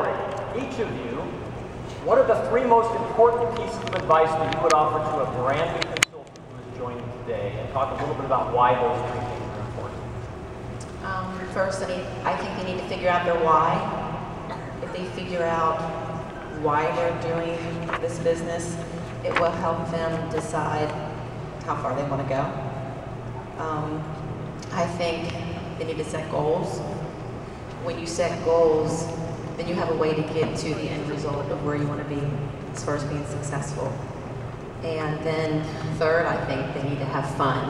Lori, each of you, what are the 3 most important pieces of advice that you would offer to a brand new consultant who is joining today? And talk a little bit about why those 3 things are important. First, I think they need to figure out their why. If they figure out why they're doing this business, it will help them decide how far they want to go. I think they need to set goals. When you set goals, then you have a way to get to the end result of where you want to be as far as being successful. And then third, I think they need to have fun.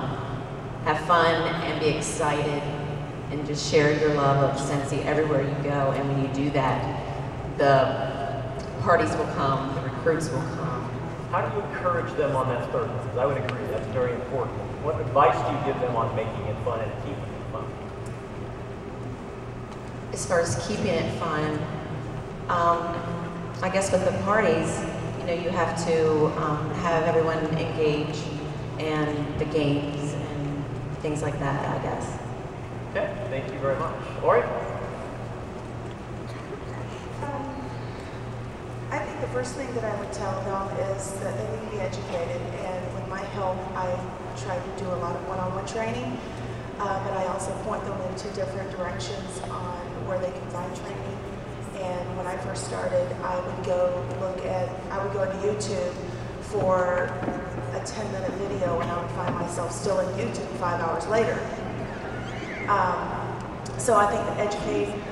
Have fun and be excited and just share your love of Scentsy everywhere you go. And when you do that, the parties will come, the recruits will come. How do you encourage them on that third one? Because I would agree, that's very important. What advice do you give them on making it fun and keeping it fun? As far as keeping it fun, I guess with the parties, you know, you have to have everyone engage and the games and things like that, I guess. Okay, thank you very much. Lori? I think the first thing that I would tell them is that they need to be educated, and with my help, I try to do a lot of one-on-one training, but I also point them into different directions on where they can find training. And when I first started, I would go to YouTube for a 10-minute video, and I would find myself still in YouTube 5 hours later. So I think that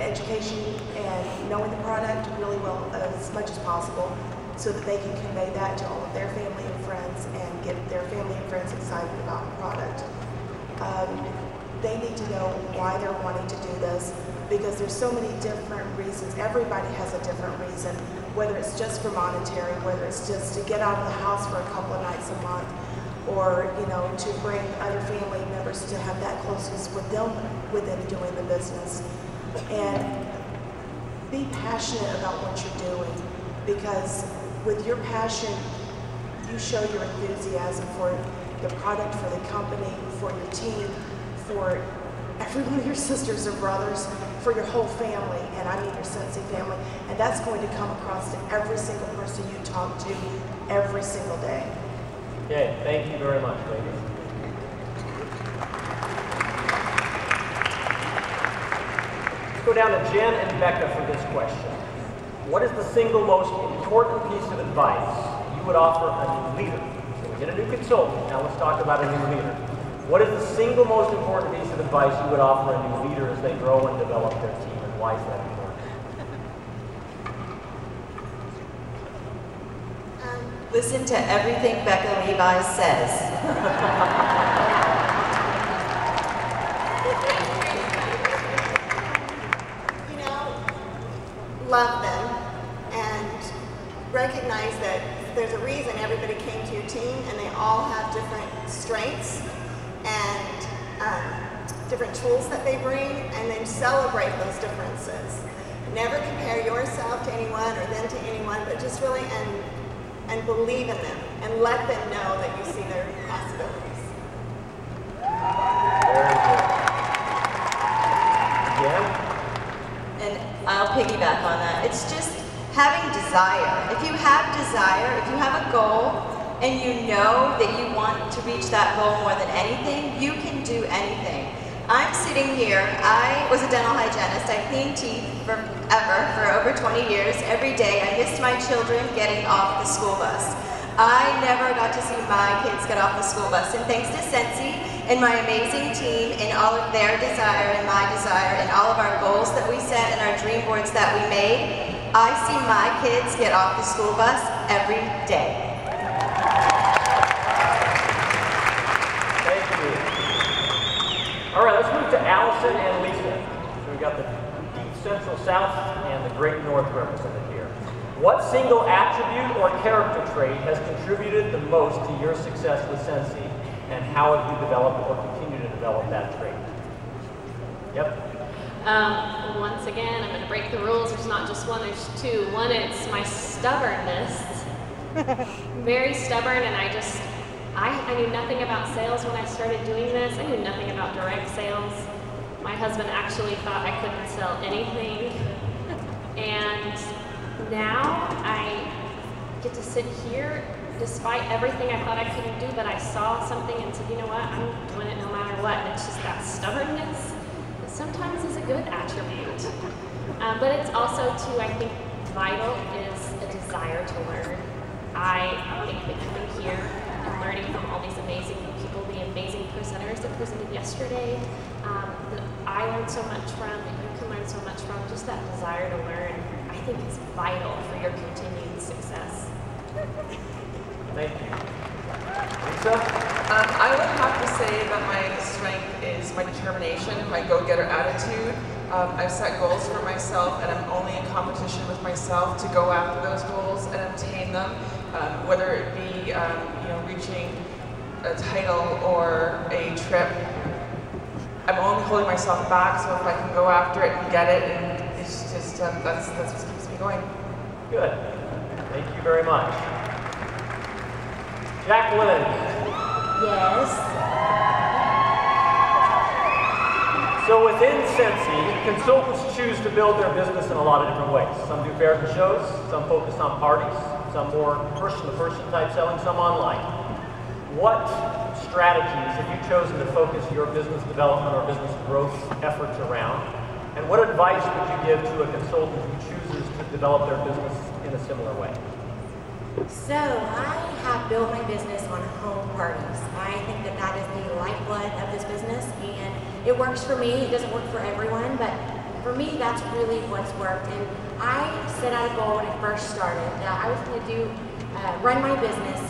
education and knowing the product really well as much as possible so that they can convey that to all of their family and friends and get their family and friends excited about the product. They need to know why they're wanting to do this, because there's so many different reasons. Everybody has a different reason, whether it's just for monetary, whether it's just to get out of the house for a couple of nights a month, or, you know, to bring other family members to have that closeness with them doing the business. And be passionate about what you're doing, because with your passion, you show your enthusiasm for the product, for the company, for your team, for every one of your sisters or brothers, for your whole family, and I mean your Scentsy family. And that's going to come across to every single person you talk to every single day. Okay, thank you very much, ladies. Let's go down to Jen and Becca for this question. What is the single most important piece of advice you would offer a new leader? So we get a new consultant, now let's talk about a new leader. What is the single most important piece of advice you would offer a new leader as they grow and develop their team, and why is that important? Listen to everything Becca Levi says. You know, love them and recognize that there's a reason everybody came to your team, and they all have different strengths and different tools that they bring, and then celebrate those differences. Never compare yourself to anyone or them to anyone, but just really and believe in them and let them know that you see their possibilities. Very good. Yeah. And I'll piggyback on that. It's just having desire. If you have desire, if you have a goal, and you know that you want to reach that goal more than anything, you can do anything. I'm sitting here, I was a dental hygienist. I cleaned teeth for over 20 years. Every day I missed my children getting off the school bus. I never got to see my kids get off the school bus, and thanks to Scentsy and my amazing team and all of their desire and my desire and all of our goals that we set and our dream boards that we made, I see my kids get off the school bus every day. Thank you. All right, let's move to Allison and Lisa. So we've got the deep Central South and the Great North represented here. What single attribute or character trait has contributed the most to your success with Scentsy, and how have you developed or continue to develop that trait? Yep. Once again, I'm going to break the rules. There's not just one, there's two. One, it's my stubbornness. Very stubborn, and I knew nothing about sales when I started doing this. I knew nothing about direct sales. My husband actually thought I couldn't sell anything. And now I get to sit here despite everything I thought I couldn't do, but I saw something and said, you know what, I'm doing it no matter what. And it's just that stubbornness that sometimes is a good attribute. But it's also, too, I think vital is a desire to learn. I think that coming here and learning from all these amazing people, the amazing presenters that presented yesterday, that I learned so much from, that you can learn so much from, just that desire to learn, I think is vital for your continued success. Thank you. Lisa? I would have to say that my strength is my determination, my go-getter attitude. I've set goals for myself, and I'm only in competition with myself to go after those goals and obtain them, whether it be reaching a title or a trip. I'm only holding myself back, so if I can go after it and get it, and it's just that's what keeps me going. Good. Thank you very much. Jacqueline. Yes. So within Scentsy, consultants choose to build their business in a lot of different ways. Some do fairs and shows, some focus on parties, some more person-to-person type selling, some online. What strategies have you chosen to focus your business development or business growth efforts around? And what advice would you give to a consultant who chooses to develop their business in a similar way? So I have built my business on home parties. I think that that is the lifeblood of this business, and it works for me. It doesn't work for everyone, but for me, that's really what's worked. And I set out a goal when I first started that I was going to run my business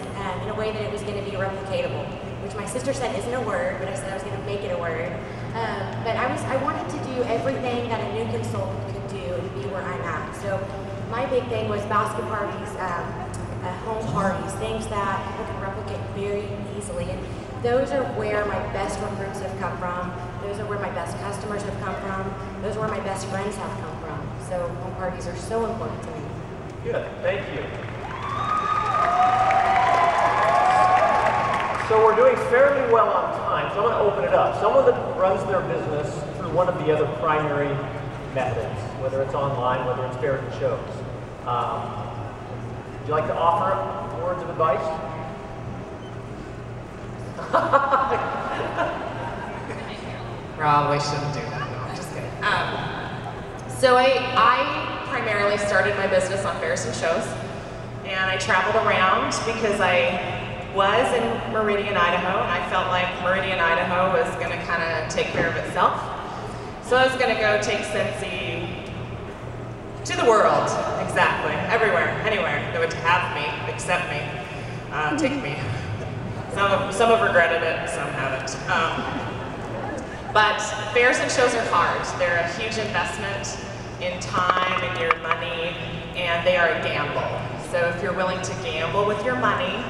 in a way that it was going to be replicatable, which my sister said isn't a word, but I said I was going to make it a word. But I wanted to do everything that a new consultant could do and be where I'm at. So my big thing was basket parties, home parties, things that people can replicate very easily. And those are where my best recruits have come from. Those are where my best customers have come from. Those are where my best friends have come from. So home parties are so important to me. Good, thank you. So we're doing fairly well on time, so I'm going to open it up. Someone that runs their business through one of the other primary methods, whether it's online, whether it's fairs and shows. Would you like to offer up words of advice? Probably shouldn't do that. No, I'm just kidding. So I primarily started my business on fairs and shows, and I traveled around because I was in Meridian, Idaho, and I felt like Meridian, Idaho was going to kind of take care of itself. So I was going to go take Scentsy to the world, exactly, everywhere, anywhere that would have me, accept me, take me. Some have regretted it, some haven't. But fairs and shows are hard. They're a huge investment in time and your money, and they are a gamble. So if you're willing to gamble with your money,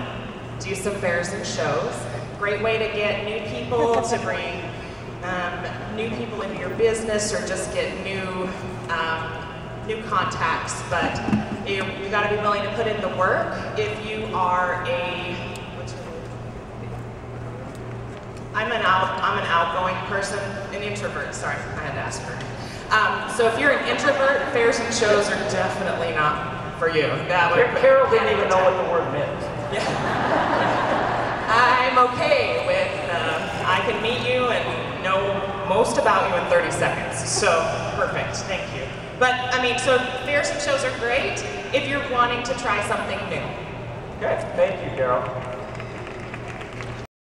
do some fairs and shows. Great way to get new people, to bring new people into your business, or just get new contacts. But you got to be willing to put in the work. If you are I'm an outgoing person, an introvert. Sorry, I had to ask her. So if you're an introvert, fairs and shows are definitely not for you. Carol didn't even know what the word meant. Yeah. I'm okay with, I can meet you and know most about you in 30 seconds. So, perfect, thank you. But, I mean, so fairs and shows are great if you're wanting to try something new. Okay, thank you, Carol.